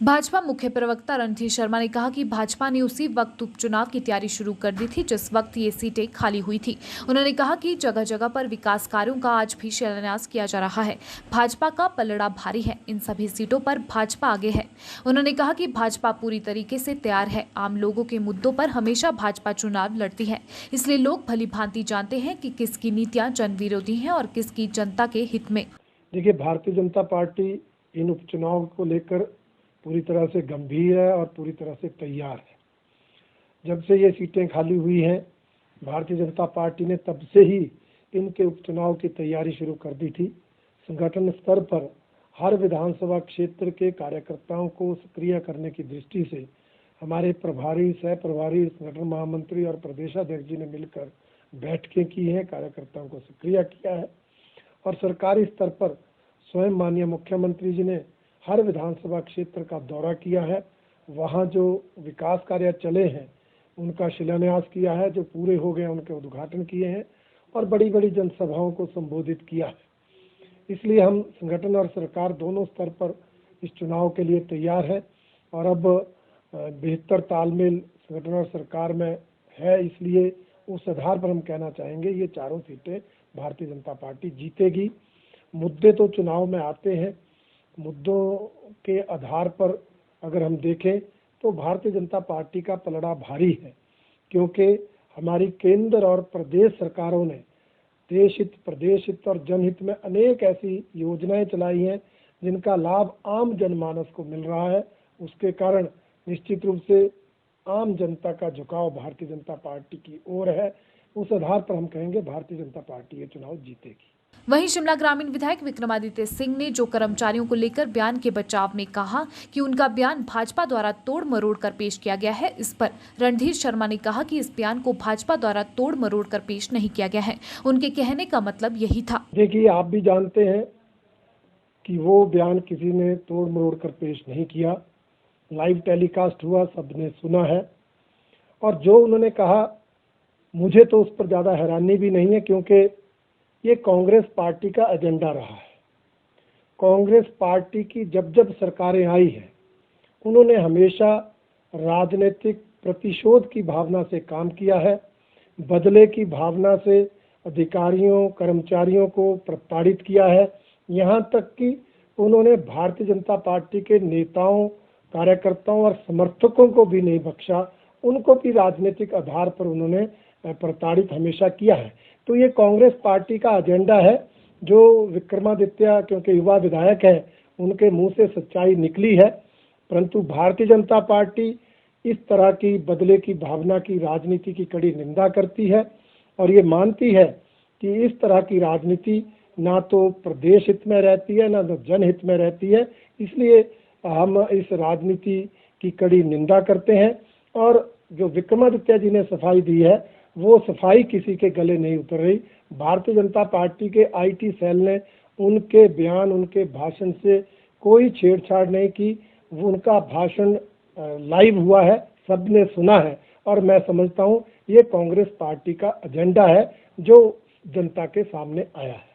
भाजपा मुख्य प्रवक्ता रणधीर शर्मा ने कहा कि भाजपा ने उसी वक्त उपचुनाव की तैयारी शुरू कर दी थी जिस वक्त ये सीटें खाली हुई थी। उन्होंने कहा कि जगह जगह पर विकास कार्यों का आज भी शिलान्यास किया जा रहा है। भाजपा का पलड़ा भारी है, इन सभी सीटों पर भाजपा आगे है। उन्होंने कहा कि भाजपा पूरी तरीके से तैयार है। आम लोगों के मुद्दों पर हमेशा भाजपा चुनाव लड़ती है, इसलिए लोग भली भांति जानते हैं कि किसकी नीतियां जन विरोधी हैं और किसकी जनता के हित में। देखिए, भारतीय जनता पार्टी इन उपचुनाव को लेकर पूरी तरह से गंभीर है और पूरी तरह से तैयार है। जब से ये सीटें खाली हुई हैं, भारतीय जनता पार्टी ने तब से ही इनके उपचुनाव की तैयारी शुरू कर दी थी। संगठन स्तर पर हर विधानसभा क्षेत्र के कार्यकर्ताओं को सक्रिय करने की दृष्टि से हमारे प्रभारी, सह प्रभारी, संगठन महामंत्री और प्रदेशाध्यक्ष जी ने मिलकर बैठकें की हैं, कार्यकर्ताओं को सक्रिय किया है। और सरकारी स्तर पर स्वयं माननीय मुख्यमंत्री जी ने हर विधानसभा क्षेत्र का दौरा किया है, वहाँ जो विकास कार्य चले हैं उनका शिलान्यास किया है, जो पूरे हो गए उनके उद्घाटन किए हैं और बड़ी बड़ी जनसभाओं को संबोधित किया है। इसलिए हम संगठन और सरकार दोनों स्तर पर इस चुनाव के लिए तैयार है और अब बेहतर तालमेल संगठन और सरकार में है। इसलिए उस आधार पर हम कहना चाहेंगे ये चारों सीटें भारतीय जनता पार्टी जीतेगी। मुद्दे तो चुनाव में आते हैं, मुद्दों के आधार पर अगर हम देखें तो भारतीय जनता पार्टी का पलड़ा भारी है, क्योंकि हमारी केंद्र और प्रदेश सरकारों ने देश हित, प्रदेश हित और जनहित में अनेक ऐसी योजनाएं चलाई हैं जिनका लाभ आम जनमानस को मिल रहा है। उसके कारण निश्चित रूप से आम जनता का झुकाव भारतीय जनता पार्टी की ओर है। उस आधार पर हम कहेंगे भारतीय जनता पार्टी ये चुनाव जीतेगी। वहीं शिमला ग्रामीण विधायक विक्रमादित्य सिंह ने जो कर्मचारियों को लेकर बयान के बचाव में कहा कि उनका बयान भाजपा द्वारा तोड़ मरोड़ कर पेश किया गया है, इस पर रणधीर शर्मा ने कहा कि इस बयान को भाजपा द्वारा तोड़ मरोड़ कर पेश नहीं किया गया है। उनके कहने का मतलब यही था। देखिए, आप भी जानते हैं कि वो बयान किसी ने तोड़ मरोड़ कर पेश नहीं किया। लाइव टेलीकास्ट हुआ, सबने सुना है। और जो उन्होंने कहा, मुझे तो उस पर ज़्यादा हैरानी भी नहीं है, क्योंकि ये कांग्रेस पार्टी का एजेंडा रहा है। कांग्रेस पार्टी की जब जब सरकारें आई हैं, उन्होंने हमेशा राजनीतिक प्रतिशोध की भावना से काम किया है, बदले की भावना से अधिकारियों, कर्मचारियों को प्रताड़ित किया है। यहाँ तक कि उन्होंने भारतीय जनता पार्टी के नेताओं, कार्यकर्ताओं और समर्थकों को भी नहीं बख्शा, उनको भी राजनीतिक आधार पर उन्होंने प्रताड़ित हमेशा किया है। तो ये कांग्रेस पार्टी का एजेंडा है, जो विक्रमादित्य क्योंकि युवा विधायक है, उनके मुंह से सच्चाई निकली है। परंतु भारतीय जनता पार्टी इस तरह की बदले की भावना की राजनीति की कड़ी निंदा करती है और ये मानती है कि इस तरह की राजनीति ना तो प्रदेश हित में रहती है, ना तो जनहित में रहती है। इसलिए हम इस राजनीति की कड़ी निंदा करते हैं और जो विक्रमादित्य जी ने सफाई दी है, वो सफाई किसी के गले नहीं उतर रही। भारतीय जनता पार्टी के आईटी सेल ने उनके बयान, उनके भाषण से कोई छेड़छाड़ नहीं की। वो उनका भाषण लाइव हुआ है, सबने सुना है और मैं समझता हूँ ये कांग्रेस पार्टी का एजेंडा है जो जनता के सामने आया है।